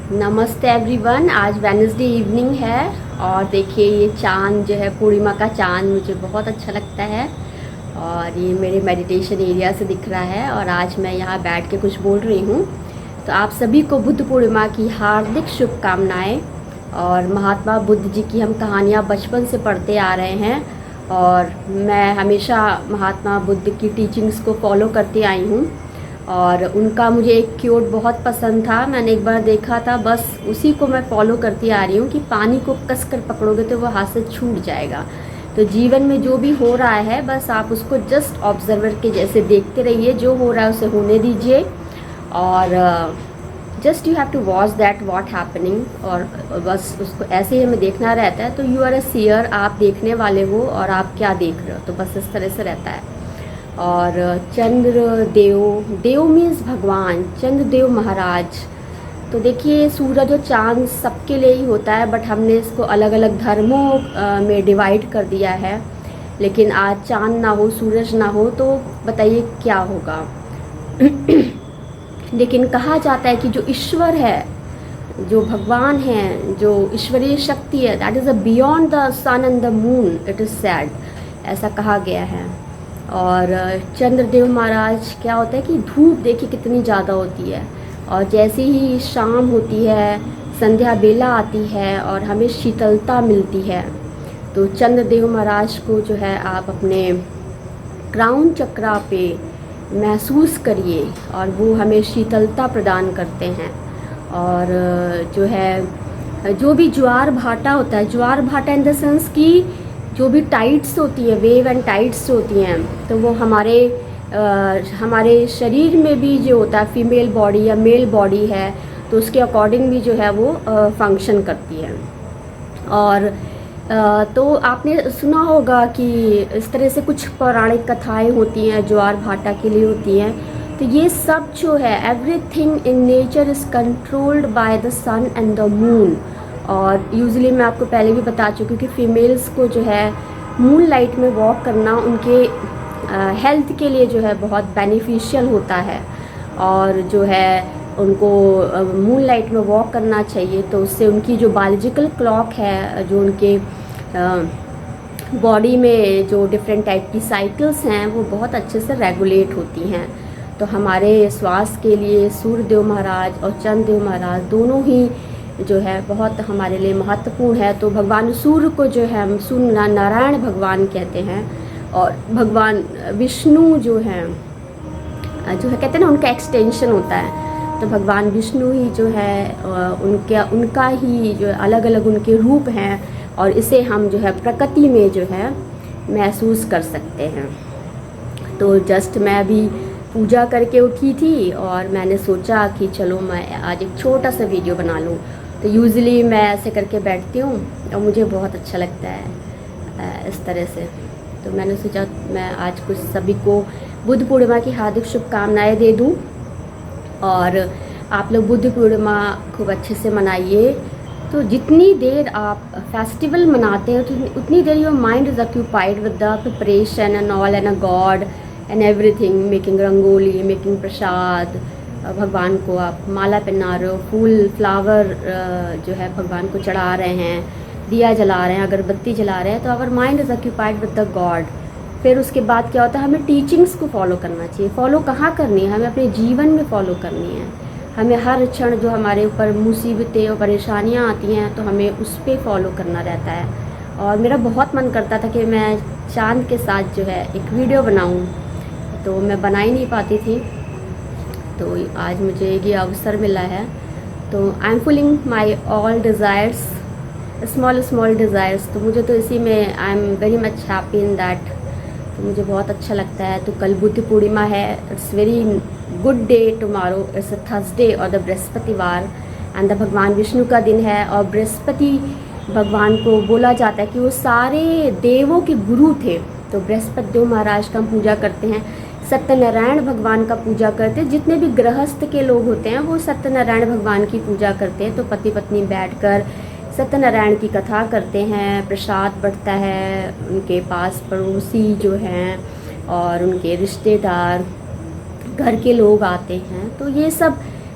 नमस्ते एवरीवन। आज Wednesday evening है और देखिए ये चांद जो है, पूर्णिमा का चांद मुझे बहुत अच्छा लगता है और ये मेरे मेडिटेशन एरिया से दिख रहा है और आज मैं यहाँ बैठ के कुछ बोल रही हूँ। तो आप सभी को बुद्ध पूर्णिमा की हार्दिक शुभकामनाएं। और महात्मा बुद्ध जी की हम कहानियाँ बचपन से पढ़ते आ रहे हैं और मैं हमेशा महात्मा बुद्ध की टीचिंग्स को फॉलो करती आई हूँ और उनका मुझे एक क्योट बहुत पसंद था। मैंने एक बार देखा था, बस उसी को मैं फॉलो करती आ रही हूँ कि पानी को कस कर पकड़ोगे तो वो हाथ से छूट जाएगा। तो जीवन में जो भी हो रहा है बस आप उसको जस्ट ऑब्जर्वर के जैसे देखते रहिए, जो हो रहा है उसे होने दीजिए और just you have to watch that what happening. और बस उसको ऐसे ही हमें देखना रहता है। तो यू आर अ सीयर, आप देखने वाले हो और आप क्या देख रहे हो, तो बस इस तरह से रहता है। और चंद्र देव, देव मीन्स भगवान, चंद्र देव महाराज। तो देखिए सूरज और चांद सबके लिए ही होता है, बट हमने इसको अलग अलग धर्मों में डिवाइड कर दिया है। लेकिन आज चांद ना हो, सूरज ना हो तो बताइए क्या होगा। लेकिन कहा जाता है कि जो ईश्वर है, जो भगवान है, जो ईश्वरीय शक्ति है, that is a beyond the sun and the moon, it is said, ऐसा कहा गया है। और चंद्रदेव महाराज क्या होता है कि धूप देखिए कितनी ज़्यादा होती है और जैसे ही शाम होती है, संध्या बेला आती है और हमें शीतलता मिलती है। तो चंद्रदेव महाराज को जो है आप अपने क्राउन चक्रा पे महसूस करिए और वो हमें शीतलता प्रदान करते हैं। और जो है, जो भी ज्वार भाटा होता है, ज्वार भाटा इन द सेंस कि जो भी टाइड्स होती है, वेव एंड टाइड्स होती हैं, तो वो हमारे शरीर में भी जो होता है, फीमेल बॉडी या मेल बॉडी है, तो उसके अकॉर्डिंग भी जो है वो फंक्शन करती है। और तो आपने सुना होगा कि इस तरह से कुछ पौराणिक कथाएं होती हैं, ज्वार भाटा के लिए होती हैं। तो ये सब जो है, everything in nature is controlled by the sun and the moon. और यूजुअली मैं आपको पहले भी बता चुकी हूँ कि फीमेल्स को जो है मून लाइट में वॉक करना उनके हेल्थ के लिए जो है बहुत बेनिफिशियल होता है। और जो है उनको मून लाइट में वॉक करना चाहिए, तो उससे उनकी जो बायोलॉजिकल क्लॉक है, जो उनके बॉडी में जो डिफरेंट टाइप की साइकिल्स हैं, वो बहुत अच्छे से रेगुलेट होती हैं। तो हमारे स्वास्थ्य के लिए सूर्यदेव महाराज और चंद्रदेव महाराज दोनों ही जो है बहुत हमारे लिए महत्वपूर्ण है। तो भगवान सूर्य को जो है हम सूर्य नारायण भगवान कहते हैं और भगवान विष्णु जो है कहते हैं ना, उनका एक्सटेंशन होता है। तो भगवान विष्णु ही जो है उनका ही जो अलग अलग उनके रूप हैं और इसे हम जो है प्रकृति में जो है महसूस कर सकते हैं। तो जस्ट मैं अभी पूजा करके उठी थी और मैंने सोचा कि चलो मैं आज एक छोटा सा वीडियो बना लूँ। तो यूजुअली मैं ऐसे करके बैठती हूँ और मुझे बहुत अच्छा लगता है इस तरह से। तो मैंने सोचा मैं आज कुछ सभी को बुद्ध पूर्णिमा की हार्दिक शुभकामनाएं दे दूँ और आप लोग बुद्ध पूर्णिमा खूब अच्छे से मनाइए। तो जितनी देर आप फेस्टिवल मनाते हैं तो उतनी देर your mind is occupied with the preparation and all and a god and everything, making rangoli, making prasad, भगवान को आप माला पहना रहे हो, फूल फ्लावर जो है भगवान को चढ़ा रहे हैं, दिया जला रहे हैं, अगरबत्ती जला रहे हैं। तो our mind is occupied with the God. फिर उसके बाद क्या होता है, हमें टीचिंग्स को फॉलो करना चाहिए। फॉलो कहाँ करनी है, हमें अपने जीवन में फॉलो करनी है। हमें हर क्षण जो हमारे ऊपर मुसीबतें और परेशानियाँ आती हैं तो हमें उस पर फॉलो करना रहता है। और मेरा बहुत मन करता था कि मैं चांद के साथ जो है एक वीडियो बनाऊँ, तो मैं बना ही नहीं पाती थी। तो आज मुझे ये अवसर मिला है। तो I am फुलिंग my all desires, small small desires. तो मुझे तो इसी में I am very much happy in that. तो मुझे बहुत अच्छा लगता है। तो कल बुद्ध पूर्णिमा है, it's very good day. Tomorrow it's a Thursday और द बृहस्पतिवार एंड द भगवान विष्णु का दिन है। और बृहस्पति भगवान को बोला जाता है कि वो सारे देवों के गुरु थे। तो बृहस्पति देव महाराज का हम पूजा करते हैं, सत्यनारायण भगवान का पूजा करते हैं। जितने भी गृहस्थ के लोग होते हैं वो सत्यनारायण भगवान की पूजा करते हैं। तो पति पत्नी बैठकर सत्यनारायण की कथा करते हैं, प्रसाद बढ़ता है, उनके पास पड़ोसी जो हैं और उनके रिश्तेदार, घर के लोग आते हैं। तो ये सब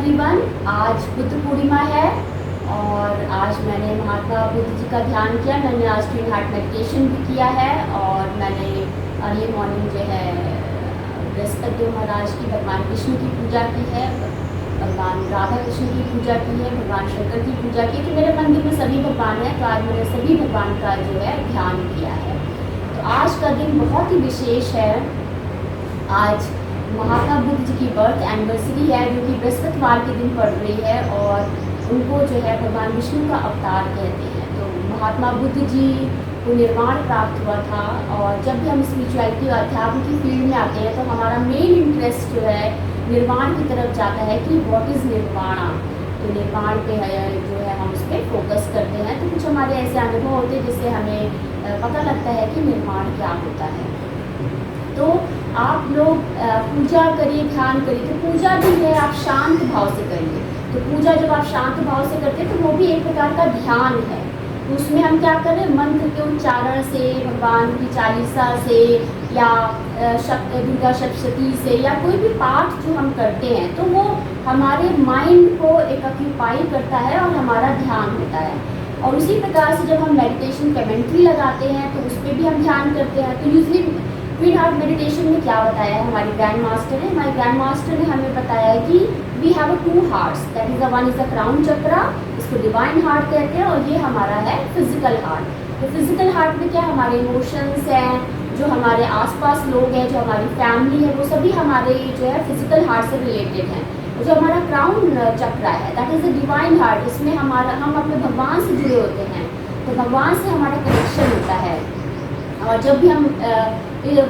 एवरीवन, आज बुद्ध पूर्णिमा है और आज मैंने महात्मा बुद्ध जी का ध्यान किया। मैंने आज ट्विन हार्ट मेडिटेशन भी किया है और मैंने अर्ली मॉर्निंग जो है बृहस्पति देव महाराज की, भगवान विष्णु की पूजा की है, भगवान राधा कृष्ण की पूजा की है, भगवान शंकर की पूजा की। तो मेरे मंदिर में सभी भगवान हैं, तो आज मैंने सभी भगवान का जो है ध्यान किया है। तो आज का दिन बहुत ही विशेष है। आज महात्मा बुद्ध जी की बर्थ एनिवर्सरी है, जो कि बृहस्पतिवार के दिन पड़ रही है और उनको जो है भगवान विष्णु का अवतार कहते हैं। तो महात्मा बुद्ध जी को निर्वाण प्राप्त हुआ था और जब भी हम स्पिरिचुअलिटी और अध्यात्म की फील्ड में आते हैं तो हमारा मेन इंटरेस्ट जो है निर्वाण की तरफ जाता है कि व्हाट इज़ निर्वाणा। तो निर्वाण पे है जो है हम उस पर फोकस करते हैं। तो कुछ हमारे ऐसे अनुभव होते हैं जिससे हमें पता लगता है कि निर्वाण क्या होता है। तो आप लोग पूजा करिए, ध्यान करिए। तो पूजा भी है आप शांत भाव से करिए। तो पूजा जब आप शांत भाव से करते हैं तो वो भी एक प्रकार का ध्यान है। तो उसमें हम क्या करें, मंत्र के उच्चारण से, भगवान की चालीसा से या दुर्गा सप्तशती से या कोई भी पाठ जो हम करते हैं तो वो हमारे माइंड को एक ऑक्यूपाई करता है और हमारा ध्यान होता है। और उसी प्रकार से जब हम मेडिटेशन कमेंट्री लगाते हैं तो उस पर भी हम ध्यान करते हैं। तो यूजली ट्विन हार्ट मेडिटेशन में क्या बताया है हमारे ग्रैंड मास्टर ने, हमारे ग्रैंड मास्टर ने हमें बताया है कि we have 2 hearts, that is one is the crown chakra, इसको डिवाइन हार्ट कहते हैं, और ये हमारा है फिजिकल हार्ट। तो फिजिकल हार्ट में क्या हमारे इमोशंस हैं, जो हमारे आसपास लोग हैं, जो हमारी फैमिली है, वो सभी हमारे जो है फिजिकल हार्ट से रिलेटेड हैं। जो हमारा क्राउन चक्रा है that is the divine heart, इसमें हम अपने भगवान से जुड़े होते हैं। तो भगवान से हमारा कनेक्शन होता है। और जब भी हम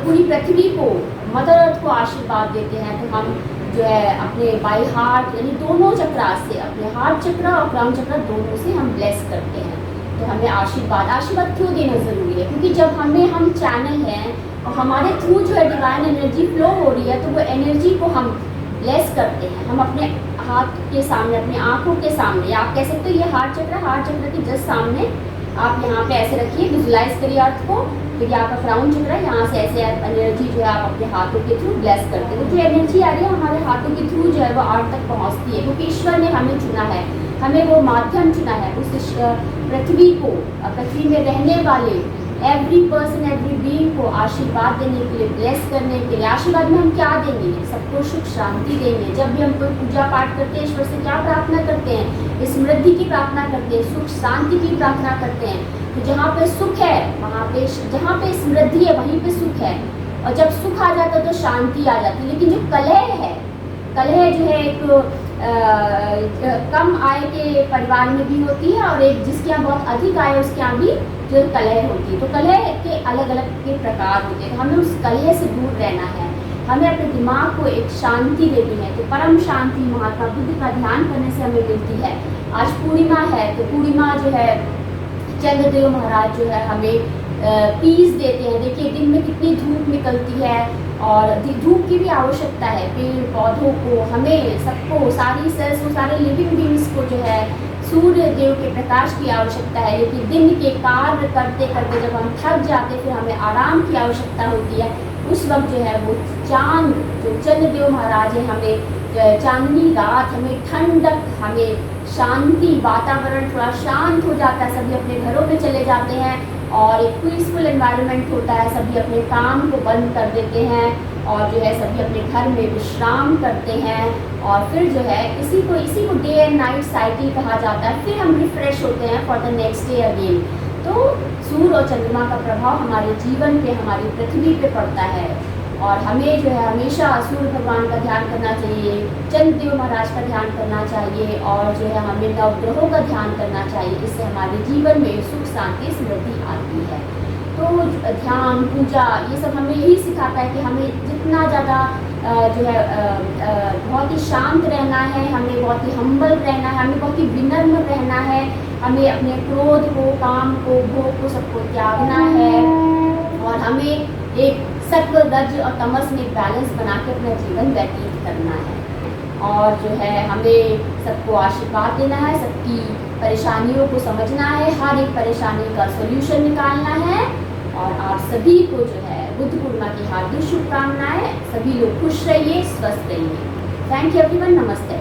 पूरी पृथ्वी को, मदर अर्थ को आशीर्वाद देते हैं तो हम जो है अपने बाई हार्ट यानी दोनों चक्रा से, अपने हार्ट चक्रा और क्राउन चक्रा दोनों से हम ब्लेस करते हैं। तो हमें आशीर्वाद क्यों देना ज़रूरी है, क्योंकि जब हम चैनल हैं और हमारे थ्रू जो है डिवाइन एनर्जी फ्लो हो रही है तो वो एनर्जी को हम ब्लेस करते हैं। हम अपने हाथ के सामने, अपनी आँखों के सामने, आप कह सकते हो ये हार्ट चक्र के जस्ट सामने आप यहाँ पे ऐसे रखिए, विजुलाइज करिए अर्थ को। फिर आपका क्राउन चक्र है, यहाँ से ऐसे एनर्जी जो है आप अपने हाथों के थ्रू ब्लेस करते हो। जो एनर्जी आ रही है हमारे हाथों के थ्रू जो है वो अर्थ तक पहुँचती है, क्योंकि ईश्वर ने हमें चुना है, हमें वो माध्यम चुना है उस पृथ्वी को, पृथ्वी में रहने वाले एवरी पर्सन, एवरी बीइंग को आशीर्वाद देने के लिए, ब्लेस करने के लिए। आशीर्वाद में हम क्या देंगे, सबको सुख शांति देंगे। जब भी हम कोई पूजा पाठ करते हैं ईश्वर से क्या प्रार्थना करते हैं, समृद्धि की प्रार्थना करते हैं, सुख शांति की प्रार्थना करते हैं। तो जहाँ पे सुख है वहाँ पे, जहाँ पे समृद्धि है वहीं पे सुख है, और जब सुख आ जाता है तो शांति आ जाती है। लेकिन जो कलह है, कलह जो है एक कम आय के परिवार में भी होती है और एक जिसके यहाँ बहुत अधिक आय है उसके यहाँ भी जो कलह होती है। तो कलह के अलग अलग के प्रकार होते हैं। तो हमें उस कलह से दूर रहना है, हमें अपने दिमाग को एक शांति देनी है। तो परम शांति महात्मा बुद्ध का ध्यान करने से हमें मिलती है। आज पूर्णिमा है, तो पूर्णिमा जो है चंद्रदेव महाराज जो है हमें पीस देते हैं। देखिए दिन में कितनी धूप निकलती है और धूप की भी आवश्यकता है। पेड़ पौधों को, हमें सबको, सारी सेल्स को, सारे लिविंग बींग्स को जो है सूर्य देव के प्रकाश की आवश्यकता है। लेकिन दिन के कार्य करते करते जब हम थक जाते फिर हमें आराम की आवश्यकता होती है। उस वक्त जो है वो चांद, जो चंद्रदेव महाराज है, हमें चांदनी रात, हमें ठंडक, हमें शांति, वातावरण थोड़ा शांत हो जाता है, सभी अपने घरों में चले जाते हैं और एक पीसफुल एनवायरनमेंट होता है। सभी अपने काम को बंद कर देते हैं और जो है सभी अपने घर में विश्राम करते हैं। और फिर जो है इसी को डे एंड नाइट साइकिल कहा जाता है। फिर हम रिफ्रेश होते हैं for the next day again. तो सूर्य और चंद्रमा का प्रभाव हमारे जीवन पे, हमारी पृथ्वी पे पड़ता है और हमें जो है हमेशा सूर्य भगवान का ध्यान करना चाहिए, चंद्रदेव महाराज का ध्यान करना चाहिए और जो है हमें नवग्रहों का ध्यान करना चाहिए। इससे हमारे जीवन में सुख शांति समृद्धि आती है। तो ध्यान, पूजा, ये सब हमें यही सिखाता है कि हमें जितना ज़्यादा जो है बहुत ही शांत रहना है, हमें बहुत ही हम्बल रहना है, हमें बहुत ही विनम्र रहना है, हमें अपने क्रोध को, काम को, भोग को, सबको त्यागना है और हमें एक सत्व, रज और तमस में बैलेंस बना के अपना जीवन व्यतीत करना है। और जो है हमें सबको आशीर्वाद देना है, सबकी परेशानियों को समझना है, हर एक परेशानी का सॉल्यूशन निकालना है। और आप सभी को जो है बुद्ध पूर्णिमा की हार्दिक शुभकामनाएं। सभी लोग खुश रहिए, स्वस्थ रहिए। थैंक यू एवरीवन, नमस्ते।